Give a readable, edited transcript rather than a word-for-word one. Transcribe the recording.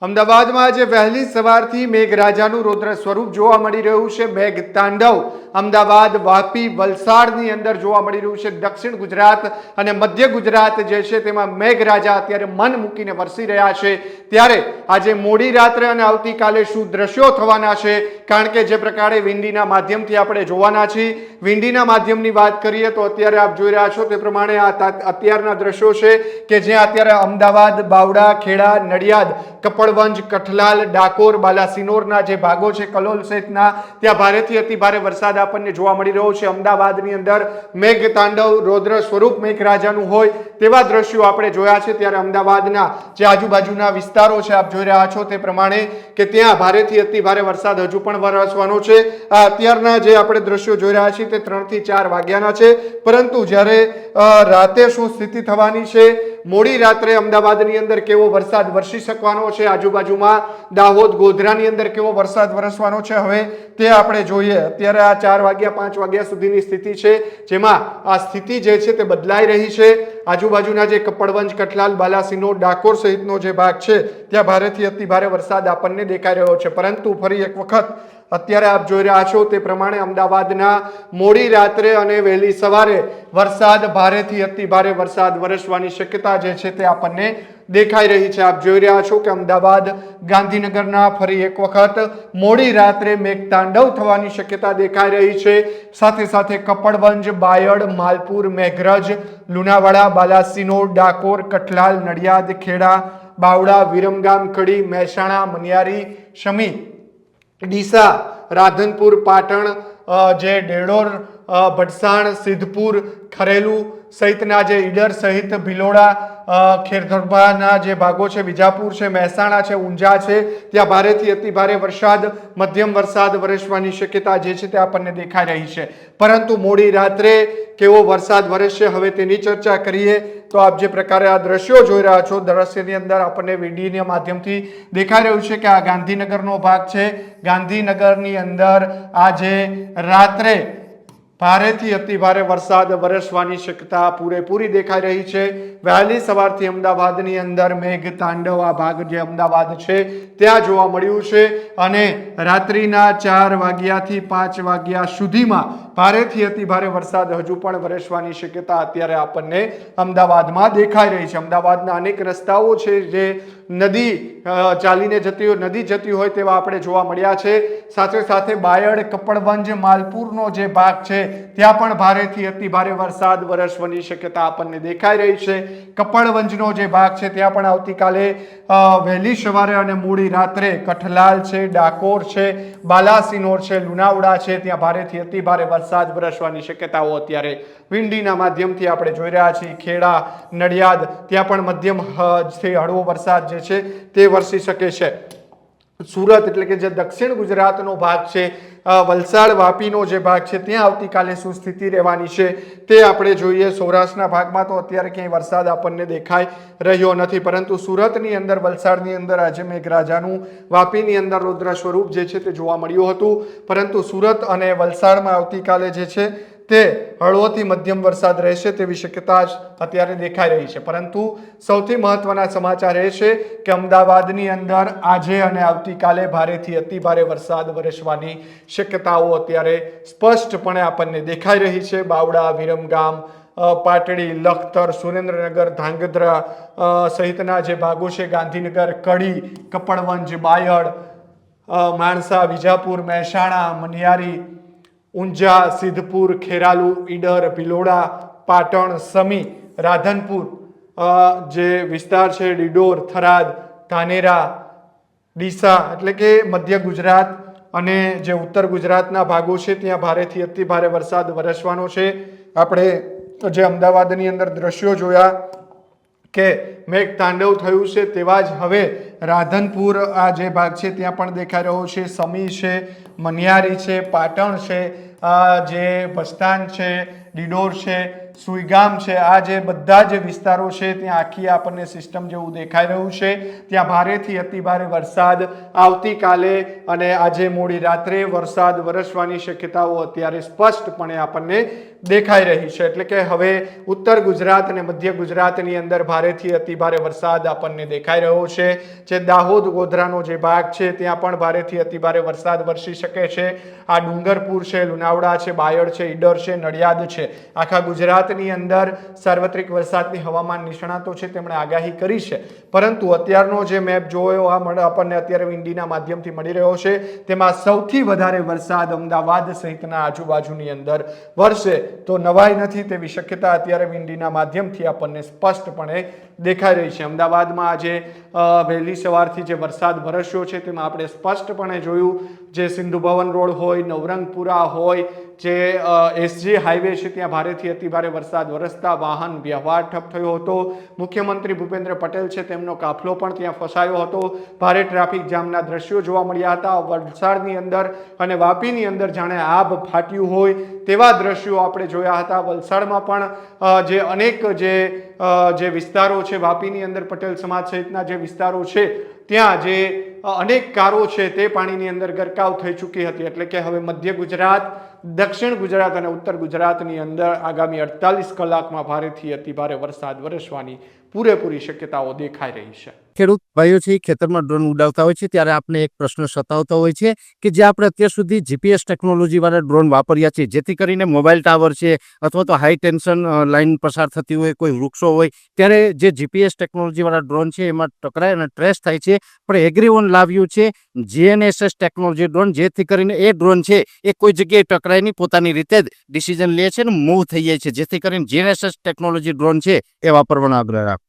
અમદાવાદમાં આજે વહેલી સવારથી મેઘરાજાનું રૌદ્ર સ્વરૂપ જોવા મળી રહ્યું છે। મેઘ તાંડવ અમદાવાદ, વાપી, વલસાડની અંદર જોવા મળી રહ્યું છે। દક્ષિણ ગુજરાત અને મધ્ય ગુજરાત જે છે તેમાં મેઘરાજા અત્યારે મન મૂકીને વરસી રહ્યા છે। ત્યારે આજે મોડી રાત્રે અને આવતીકાલે શું દ્રશ્યો થવાના છે, કારણ કે જે પ્રકારે વિંડીના માધ્યમથી આપણે જોવાના છીએ। વિંડીના માધ્યમની વાત કરીએ તો અત્યારે આપ જોઈ રહ્યા છો તે પ્રમાણે આ અત્યારના દ્રશ્યો છે કે જ્યાં અત્યારે અમદાવાદ, બાવડા, ખેડા, નડિયાદ, કપડવંજ, કઠલાલ, ડાકોર, બાલાસિનોરના જે ભાગો છે, કલોલ સહિતના ત્યાં ભારેથી અતિ ભારે વરસાદ આપણને જોવા મળી રહ્યો છે। અમદાવાદની અંદર મેઘ તાંડવ રૌદ્ર સ્વરૂપ મેઘરાજાનું હોય તેવા દ્રશ્યો આપણે જોયા છે। ત્યારે અમદાવાદના જે આજુબાજુના વિસ્તારો છે આપ જોઈ રહ્યા છો તે પ્રમાણે કે ત્યાં ભારેથી અતિ ભારે વરસાદ હજુ પણ વરસવાનો છે। આ અત્યારના જે આપણે દ્રશ્યો જોઈ રહ્યા છીએ તે 3 થી 4 વાગ્યાના છે, પરંતુ જ્યારે રાતે શું સ્થિતિ થવાની છે, મોડી રાત્રે અમદાવાદની અંદર કેવો વરસાદ વરસી શકવાનો છે, આજુબાજુમાં દાહોદ, ગોધરાની અંદર કેવો વરસાદ વરસવાનો છે, હવે તે આપણે જોઈએ। અત્યારે આ 4 વાગ્યા 5 વાગ્યા સુધીની સ્થિતિ છે, જેમાં આ સ્થિતિ જે છે તે બદલાઈ રહી છે। આજુબાજુના જે કપડવંજ, કઠલાલ, બાલાસિનોર, ડાકોર સહિતનો જે ભાગ છે ત્યાં ભારેથી અતિ ભારે વરસાદ આપણને દેખાઈ રહ્યો છે। પરંતુ ફરી એક વખત અત્યારે આપ જોઈ રહ્યા છો તે પ્રમાણે અમદાવાદના મોડી રાત્રે અને વહેલી સવારે વરસાદ ભારેથી અતિ ભારે વરસાદ વરસવાની શક્યતા જે છે તે આપણને દેખાઈ રહી છે। આપ જોઈ રહ્યા છો કે અમદાવાદ, ગાંધીનગરના ફરી એક વખત મોડી રાત્રે મેઘતાંડવ થવાની શક્યતા દેખાઈ રહી છે। સાથે સાથે કપડવંજ, બાયડ, માલપુર, મેઘરજ, લુણાવાડા, બાલાસિનોર, ડાકોર, કઠલાલ, નડિયાદ, ખેડા, બાવડા, વિરમગામ, કડી, મહેસાણા, મનિયારી, શમી, ડીસા, રાધનપુર, પાટણ, જે ડેડોર, ભટસાણ, સિદ્ધપુર, ખરેલું સહિતના જે ઈડર સહિત ભિલોડા, ખેરધરભાના જે ભાગો છે, વિજાપુર છે, મહેસાણા છે, ઊંઝા છે, ત્યાં ભારેથી અતિ ભારે વરસાદ, મધ્યમ વરસાદ વરસવાની શક્યતા જે છે તે આપણને દેખાઈ રહી છે। પરંતુ મોડી રાત્રે કેવો વરસાદ વરસશે હવે તેની ચર્ચા કરીએ તો આપ જે પ્રકારે આ દ્રશ્યો જોઈ રહ્યા છો, દ્રશ્યની અંદર આપણને વિડીયોના માધ્યમથી દેખાઈ રહ્યું છે કે આ ગાંધીનગરનો ભાગ છે। ગાંધીનગરની અંદર આજે રાત્રે ભારેથી અતિ ભારે વરસાદ વરસવાની શક્યતા પૂરેપૂરી દેખાઈ રહી છે। વહેલી સવારથી અમદાવાદની અંદર મેઘ તાંડવ આ ભાગ જે અમદાવાદ છે ત્યાં જોવા મળ્યું છે, અને રાત્રિના 4 વાગ્યાથી 5 વાગ્યા સુધીમાં ભારેથી અતિ ભારે વરસાદ હજુ પણ વરસવાની શક્યતા અત્યારે આપણને અમદાવાદમાં દેખાઈ રહી છે। અમદાવાદના અનેક રસ્તાઓ છે જે નદી ચાલીને જતી હોય, નદી જતી હોય તેવા આપણે જોવા મળ્યા છે। સાથે સાથે બાયડ, કપડવંજ, માલપુરનો જે ભાગ છે ત્યાં પણ ભારેથી અતિ ભારે વરસાદ વરસવાની શક્યતા આપણને દેખાઈ રહી છે। કપડવંજનો જે ભાગ છે ત્યાં પણ આવતીકાલે વહેલી સવારે અને મોડી રાત્રે કઠલાલ છે, ડાકોર છે, બાલાસિનોર છે, લુણાવાડા છે, ત્યાં ભારેથી અતિ ભારે વરસાદ વરસવાની શક્યતાઓ અત્યારે વિંડીના માધ્યમથી આપણે જોઈ રહ્યા છીએ। ખેડા, નડિયાદ ત્યાં પણ મધ્યમથી હળવો વરસાદ જે છે તે વરસી શકે છે। સુરત એટલે કે જે દક્ષિણ ગુજરાતનો ભાગ છે, વલસાડ, વાપીનો જે ભાગ છે ત્યાં આવતીકાલે શું સ્થિતિ રહેવાની છે તે આપણે જોઈએ। સૌરાષ્ટ્રના ભાગમાં તો અત્યારે ક્યાંય વરસાદ આપણને દેખાઈ રહ્યો નથી, પરંતુ સુરતની અંદર, વલસાડની અંદર આજે મેઘરાજાનું વાપીની અંદર રૌદ્ર સ્વરૂપ જે છે તે જોવા મળ્યું હતું, પરંતુ સુરત અને વલસાડમાં આવતીકાલે જે છે તે હળવોથી મધ્યમ વરસાદ રહેશે તેવી શક્યતા જ અત્યારે દેખાઈ રહી છે। પરંતુ સૌથી મહત્વના સમાચાર એ છે કે અમદાવાદની અંદર આજે અને આવતીકાલે ભારેથી અતિ ભારે વરસાદ વરસવાની શક્યતાઓ અત્યારે સ્પષ્ટપણે આપણને દેખાઈ રહી છે। બાવડા, વિરમગામ, પાટડી, લખતર, સુરેન્દ્રનગર, ધાંગધ્રા સહિતના જે ભાગો છે, ગાંધીનગર, કડી, કપડવંજ, બાયડ, માણસા, વિજાપુર, મહેસાણા, મનિયારી, ઊંઝા, સિદ્ધપુર, ખેરાલુ, ઈડર, ભિલોડા, પાટણ, સમી, રાધનપુર જે વિસ્તાર છે, ડીડોર, થરાદ, ધાનેરા, ડીસા એટલે કે મધ્ય ગુજરાત અને જે ઉત્તર ગુજરાતના ભાગો છે ત્યાં ભારેથી અતિ ભારે વરસાદ વરસવાનો છે। આપણે જે અમદાવાદની અંદર દ્રશ્યો જોયા કે મેઘ તાંડવ થયું છે, તેવા જ હવે રાધનપુર આ જે ભાગ છે ત્યાં પણ દેખાઈ રહ્યો છે, સમી છે, મનિયારી છે, પાટણ છે, જે ભસ્તાન છે, ડીડોર છે, સુઈગામ છે, આ જે બધા જે વિસ્તારો છે ત્યાં આખી આપણને સિસ્ટમ જેવું દેખાઈ રહ્યું છે. ત્યાં ભારેથી અતિભારે વરસાદ આવતીકાલે અને આજે મોડી રાત્રે વરસાદ વરસવાની શક્યતાઓ અત્યારે સ્પષ્ટપણે આપણને દેખાઈ રહી છે. એટલે કે હવે ઉત્તર ગુજરાત અને મધ્ય ગુજરાતની અંદર ભારેથી અતિભારે વરસાદ આપણને દેખાઈ રહ્યો છે. જે દાહોદ ગોધરાનો જે ભાગ છે ત્યાં પણ ભારેથી અતિભારે વરસાદ વરસી શકે છે. આ ડુંગરપુર છે, લુણાવડા છે, બાયડ છે, ઈડર છે, નડિયાદ છે, આખા ગુજરાતની અંદર સાર્વત્રિક વરસાદની હવામાન નિષ્ણાતો છે તેમણે આગાહી કરી છે. પરંતુ અત્યારનો જે મેપ જોયો આપણને અત્યારે વિંડીના માધ્યમથી મળી રહ્યો છે તેમાં સૌથી વધારે વરસાદ અમદાવાદ સહિતના આજુબાજુની અંદર વરસે તો નવાઈ નથી તેવી શક્યતા અત્યારે વિંડીના માધ્યમથી આપણને સ્પષ્ટપણે દેખાઈ રહી છે. અમદાવાદમાં આજે વહેલી સવારથી જે વરસાદ વરસ્યો છે તેમાં આપણે સ્પષ્ટપણે જોયું, જે સિંધુ ભવન રોડ હોય, નવરંગપુરા હોય, જે એસજી હાઈવે છે ત્યાં ભારેથી અતિભારે વરસાદ વરસતા વાહન વ્યવહાર ઠપ થયો હતો. મુખ્યમંત્રી ભૂપેન્દ્ર પટેલ છે તેમનો કાફલો પણ ત્યાં ફસાયો હતો. ભારે ટ્રાફિક જામના દ્રશ્યો જોવા મળ્યા હતા. વલસાડની અંદર અને વાપીની અંદર જાણે આભ ફાટ્યું હોય તેવા દ્રશ્યો આપણે જોયા હતા. વલસાડમાં પણ જે અનેક જે વિસ્તારો છે, વાપીની અંદર પટેલ સમાજ સહિતના જે વિસ્તારો છે ત્યાં જે અનેક કારો છે તે પાણીની અંદર ગરકાવ થઈ ચૂકી હતી. એટલે કે હવે મધ્ય ગુજરાત, દક્ષિણ ગુજરાત અને ઉત્તર ગુજરાતની અંદર આગામી 48 કલાકમાં ભારેથી અતિભારે વરસાદ વરસવાની પૂરેપૂરી શક્યતાઓ દેખાઈ રહી છે. ખેડૂત ભાઈઓ છે ખેતરમાં ડ્રોન ઉડાવતા હોય છે ત્યારે આપણે એક પ્રશ્ન સતાવતો હોય છે કે જે આપણે અત્યાર સુધી જીપીએસ ટેકનોલોજી વાળા ડ્રોન વાપર્યા છે, જેથી કરીને મોબાઈલ ટાવર છે અથવા તો હાઈ ટેન્શન લાઈન પસાર થતી હોય, કોઈ વૃક્ષો હોય, ત્યારે જે જીપીએસ ટેકનોલોજી વાળા ડ્રોન છે એમાં ટકરાય અને ટ્રેસ થાય છે. પણ એગ્રીવન લાવ્યું છે જીએનએસએસ ટેકનોલોજી ડ્રોન, જેથી કરીને એ ડ્રોન છે એ કોઈ જગ્યાએ ટકરાય નહીં, પોતાની રીતે જ ડિસિઝન લે છે અને મૂવ થઈ જાય છે. જેથી કરીને જીએનએસએસ ટેકનોલોજી ડ્રોન છે એ વાપરવાનો આગ્રહ રાખો.